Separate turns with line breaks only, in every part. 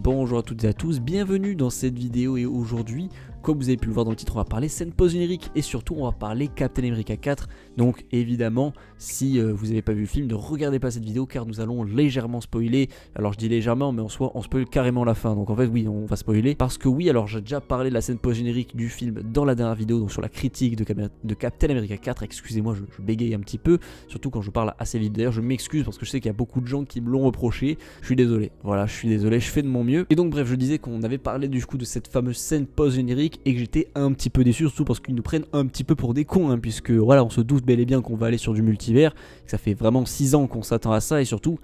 Bonjour à toutes et à tous, bienvenue dans cette vidéo et aujourd'hui, comme vous avez pu le voir dans le titre, on va parler scène post-générique et surtout on va parler Captain America 4. Donc évidemment, si vous n'avez pas vu le film, ne regardez pas cette vidéo car nous allons légèrement spoiler. Alors je dis légèrement, mais en soi on spoil carrément la fin. Donc en fait oui, on va spoiler parce que oui, alors j'ai déjà parlé de la scène post-générique du film dans la dernière vidéo, donc sur la critique de Captain America 4. Excusez-moi, je bégaye un petit peu, surtout quand je parle assez vite. D'ailleurs je m'excuse parce que je sais qu'il y a beaucoup de gens qui me l'ont reproché. Je suis désolé, voilà, je suis désolé, je fais de mon mieux. Et donc bref, je disais qu'on avait parlé du coup de cette fameuse scène post-générique et que j'étais un petit peu déçu, surtout parce qu'ils nous prennent un petit peu pour des cons, puisque voilà, on se doute bel et bien qu'on va aller sur du multivers, que ça fait vraiment 6 ans qu'on s'attend à ça, et surtout,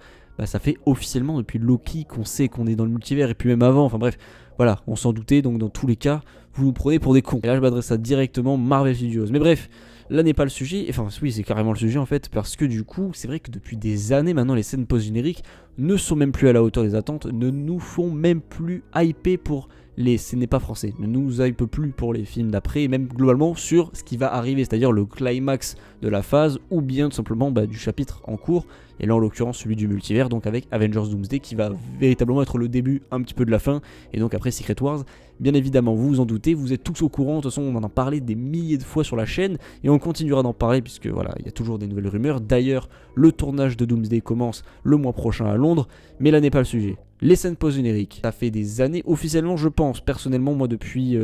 ça fait officiellement depuis Loki qu'on sait qu'on est dans le multivers, et puis même avant, enfin bref, voilà, on s'en doutait, donc dans tous les cas, vous nous prenez pour des cons. Et là je m'adresse à directement Marvel Studios, mais bref, là n'est pas le sujet, enfin oui c'est carrément le sujet en fait, parce que du coup, c'est vrai que depuis des années maintenant, les scènes post-génériques ne sont même plus à la hauteur des attentes, ne nous font même plus hyper pour les n'est pas français, ne nous hype plus pour les films d'après, et même globalement sur ce qui va arriver, c'est-à-dire le climax de la phase, ou bien tout simplement du chapitre en cours, et là en l'occurrence celui du multivers, donc avec Avengers Doomsday qui va véritablement être le début un petit peu de la fin, et donc après Secret Wars. Bien évidemment, vous vous en doutez, vous êtes tous au courant, de toute façon on en a parlé des milliers de fois sur la chaîne, et on continuera d'en parler puisque voilà, il y a toujours des nouvelles rumeurs. D'ailleurs, le tournage de Doomsday commence le mois prochain à Londres, mais là n'est pas le sujet. Les scènes post-génériques, ça fait des années, officiellement je pense, personnellement moi depuis...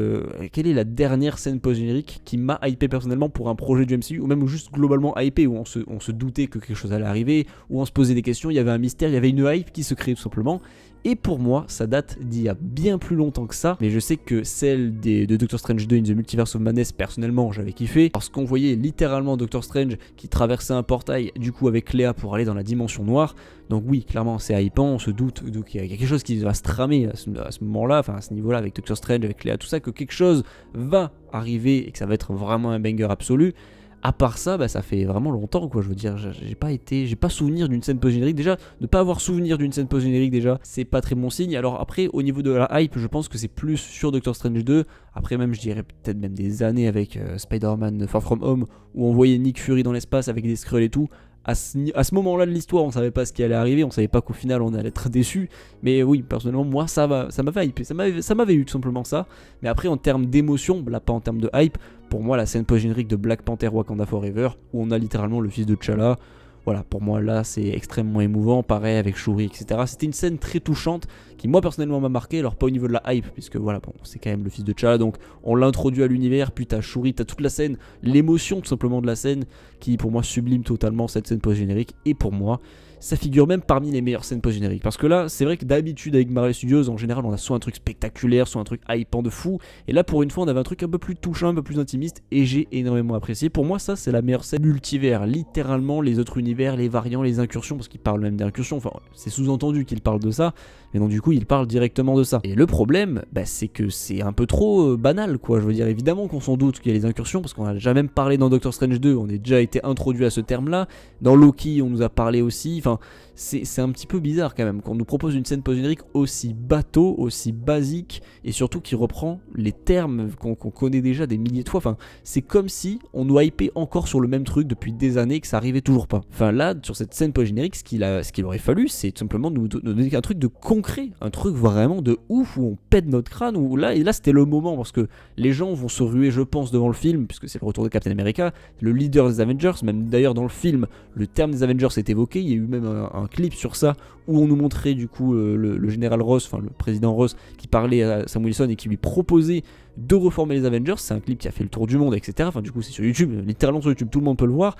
quelle est la dernière scène post-générique qui m'a hypé personnellement pour un projet du MCU, ou même juste globalement hypé, où on se doutait que quelque chose allait arriver, où on se posait des questions, il y avait un mystère, il y avait une hype qui se créait tout simplement. Et pour moi, ça date d'il y a bien plus longtemps que ça, mais je sais que celle de Doctor Strange 2 in the Multiverse of Madness, personnellement, j'avais kiffé, parce qu'on voyait littéralement Doctor Strange qui traversait un portail, du coup avec Léa pour aller dans la dimension noire. Donc oui, clairement, c'est hypant, on se doute qu'il y a quelque chose qui va se tramer à ce moment-là, enfin à ce niveau-là, avec Doctor Strange, avec Léa, tout ça, que quelque chose va arriver et que ça va être vraiment un banger absolu. À part ça, ça fait vraiment longtemps quoi, je veux dire, j'ai pas souvenir d'une scène post-générique, déjà, ne pas avoir souvenir d'une scène post-générique déjà, c'est pas très bon signe. Alors après, au niveau de la hype, je pense que c'est plus sur Doctor Strange 2, après même je dirais peut-être même des années avec Spider-Man Far From Home, où on voyait Nick Fury dans l'espace avec des Skrulls et tout. À ce moment-là de l'histoire, on savait pas ce qui allait arriver, on savait pas qu'au final on allait être déçu, mais oui, personnellement, moi ça m'avait hypé, ça m'avait eu tout simplement ça. Mais après, en termes d'émotion, là pas en termes de hype, pour moi la scène post-générique de Black Panther Wakanda Forever, où on a littéralement le fils de T'Challa, voilà, pour moi là c'est extrêmement émouvant, pareil avec Shuri, etc. C'était une scène très touchante qui moi personnellement m'a marqué, alors pas au niveau de la hype, puisque voilà, bon, c'est quand même le fils de T'Challa, donc on l'introduit à l'univers, puis t'as Shuri, t'as toute la scène, l'émotion tout simplement de la scène, qui pour moi sublime totalement cette scène post-générique, et pour moi, ça figure même parmi les meilleures scènes post-génériques. Parce que là, c'est vrai que d'habitude avec Marvel Studios, en général, on a soit un truc spectaculaire, soit un truc hypant de fou. Et là, pour une fois, on avait un truc un peu plus touchant, un peu plus intimiste. Et j'ai énormément apprécié. Pour moi, ça, c'est la meilleure scène multivers. Littéralement, les autres univers, les variants, les incursions. Parce qu'ils parlent même d'incursions. Enfin, c'est sous-entendu qu'ils parlent de ça. Mais donc, du coup, ils parlent directement de ça. Et le problème, c'est que c'est un peu trop banal, quoi. Je veux dire, évidemment qu'on s'en doute qu'il y a les incursions. Parce qu'on a déjà même parlé dans Doctor Strange 2. On a déjà été introduit à ce terme-là. Dans Loki, on nous a parlé aussi. Enfin, c'est un petit peu bizarre quand même qu'on nous propose une scène post-générique aussi bateau, aussi basique et surtout qui reprend les termes qu'on connaît déjà des milliers de fois. Enfin, c'est comme si on nous hypait encore sur le même truc depuis des années et que ça arrivait toujours pas. Enfin là, sur cette scène post-générique, ce qu'il aurait fallu, c'est tout simplement nous donner un truc de concret, un truc vraiment de ouf où on pète notre crâne. Où là c'était le moment parce que les gens vont se ruer, je pense, devant le film puisque c'est le retour de Captain America, le leader des Avengers. Même d'ailleurs dans le film, le terme des Avengers est évoqué. Il y a eu même un clip sur ça où on nous montrait du coup le général Ross, enfin le président Ross qui parlait à Sam Wilson et qui lui proposait de reformer les Avengers. C'est un clip qui a fait le tour du monde, etc. Enfin du coup c'est sur YouTube, littéralement sur YouTube, tout le monde peut le voir.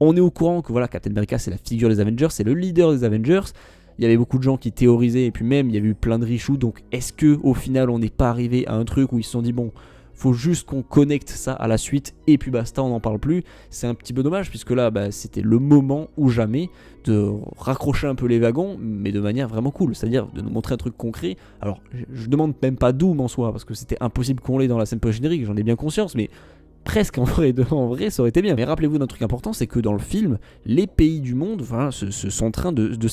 On est au courant que voilà, Captain America c'est la figure des Avengers, c'est le leader des Avengers. Il y avait beaucoup de gens qui théorisaient et puis même il y avait eu plein de reshoots. Donc est-ce que au final on n'est pas arrivé à un truc où ils se sont dit bon, faut juste qu'on connecte ça à la suite et puis basta, on n'en parle plus. C'est un petit peu dommage puisque là c'était le moment ou jamais de raccrocher un peu les wagons, mais de manière vraiment cool, c'est-à-dire de nous montrer un truc concret. Alors je demande même pas Doom en soi parce que c'était impossible qu'on l'ait dans la scène post-générique, j'en ai bien conscience, mais presque en vrai, ça aurait été bien. Mais rappelez-vous d'un truc important, c'est que dans le film, les pays du monde sont en train de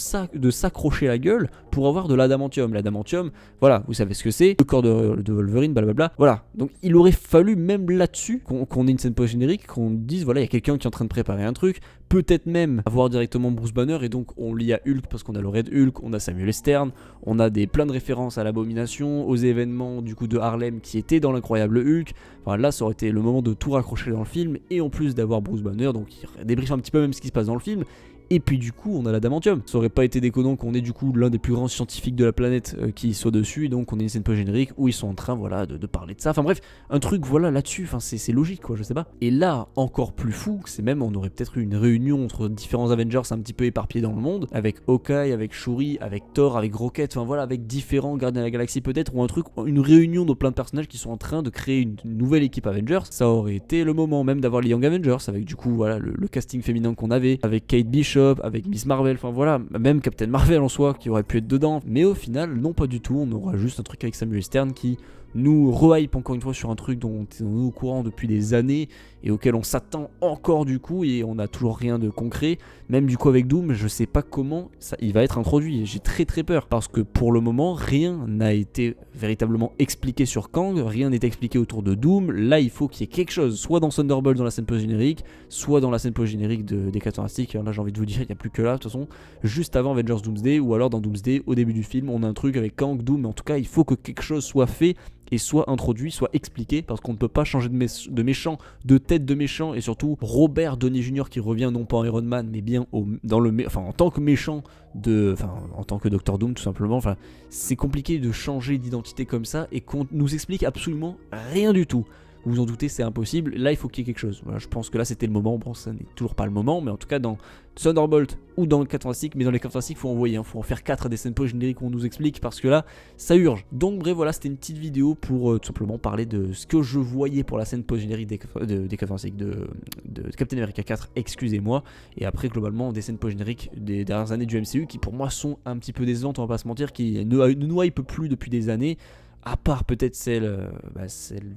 s'accrocher la gueule pour avoir de l'adamantium. L'adamantium, voilà, vous savez ce que c'est, le corps de Wolverine, blablabla. Voilà, donc il aurait fallu même là-dessus qu'on ait une scène post-générique, qu'on dise, voilà, il y a quelqu'un qui est en train de préparer un truc. peut-être même avoir directement Bruce Banner, et donc on lit à Hulk parce qu'on a le Red Hulk, on a Samuel Stern, on a plein de références à l'Abomination, aux événements du coup de Harlem qui étaient dans l'incroyable Hulk. Enfin là ça aurait été le moment de tout raccrocher dans le film, et en plus d'avoir Bruce Banner, donc il débriefe un petit peu même ce qui se passe dans le film. Et puis du coup on a l'adamantium. Ça aurait pas été déconnant qu'on ait du coup l'un des plus grands scientifiques de la planète qui soit dessus, et donc on a une scène post-générique où ils sont en train voilà de parler de ça. Enfin bref, un truc voilà là-dessus, enfin c'est logique quoi, je sais pas. Et là encore plus fou, c'est même on aurait peut-être eu une réunion entre différents Avengers un petit peu éparpillés dans le monde, avec Hawkeye, avec Shuri, avec Thor, avec Rocket, enfin voilà, avec différents Gardiens de la Galaxie peut-être, ou un truc, une réunion de plein de personnages qui sont en train de créer une nouvelle équipe Avengers. Ça aurait été le moment même d'avoir les Young Avengers, avec du coup voilà le casting féminin qu'on avait, avec Kate Bishop, avec Miss Marvel, enfin voilà, même Captain Marvel en soi qui aurait pu être dedans, mais au final non pas du tout, on aura juste un truc avec Samuel Stern qui nous rehype encore une fois sur un truc dont on est au courant depuis des années et auquel on s'attend encore du coup, et on n'a toujours rien de concret. Même du coup avec Doom, je sais pas comment ça, il va être introduit, j'ai très peur parce que pour le moment rien n'a été véritablement expliqué sur Kang, rien n'est expliqué autour de Doom. Là il faut qu'il y ait quelque chose, soit dans Thunderbolt dans la scène post-générique, soit dans la scène post-générique des 4 Fantastiques. Là j'ai envie de vous dire, il n'y a plus que là de toute façon, juste avant Avengers Doomsday, ou alors dans Doomsday au début du film on a un truc avec Kang, Doom, mais en tout cas il faut que quelque chose soit fait et soit introduit, soit expliqué, parce qu'on ne peut pas changer de méchant, de tête de méchant, et surtout Robert Downey Jr. qui revient non pas en Iron Man, mais bien en tant que méchant, en tant que Doctor Doom tout simplement. Enfin, c'est compliqué de changer d'identité comme ça et qu'on nous explique absolument rien du tout. Vous vous en doutez, c'est impossible. Là, il faut qu'il y ait quelque chose. Voilà, je pense que là, c'était le moment. Bon, ça n'est toujours pas le moment, mais en tout cas, dans Thunderbolt ou dans le 4 Fantastiques, mais dans les 4 Fantastiques, il faut envoyer. Faut en faire 4 des scènes post-génériques où on nous explique, parce que là, ça urge. Donc, bref, voilà, c'était une petite vidéo pour tout simplement parler de ce que je voyais pour la scène post-générique des 4 Fantastiques de Captain America 4, excusez-moi. Et après, globalement, des scènes post-génériques des dernières années du MCU qui, pour moi, sont un petit peu décevantes, on va pas se mentir, qui ne nous hype plus depuis des années. À part peut-être celle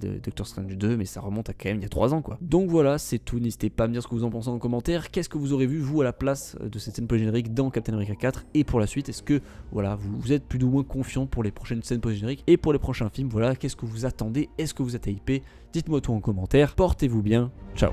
de Doctor Strange 2, mais ça remonte à quand même il y a 3 ans quoi. Donc voilà, c'est tout, n'hésitez pas à me dire ce que vous en pensez en commentaire. Qu'est-ce que vous aurez vu vous à la place de cette scène post-générique dans Captain America 4, et pour la suite, est-ce que voilà, vous êtes plus ou moins confiant pour les prochaines scènes post-génériques et pour les prochains films. Voilà, qu'est-ce que vous attendez, est-ce que vous êtes hypé? Dites-moi tout en commentaire, portez-vous bien, ciao.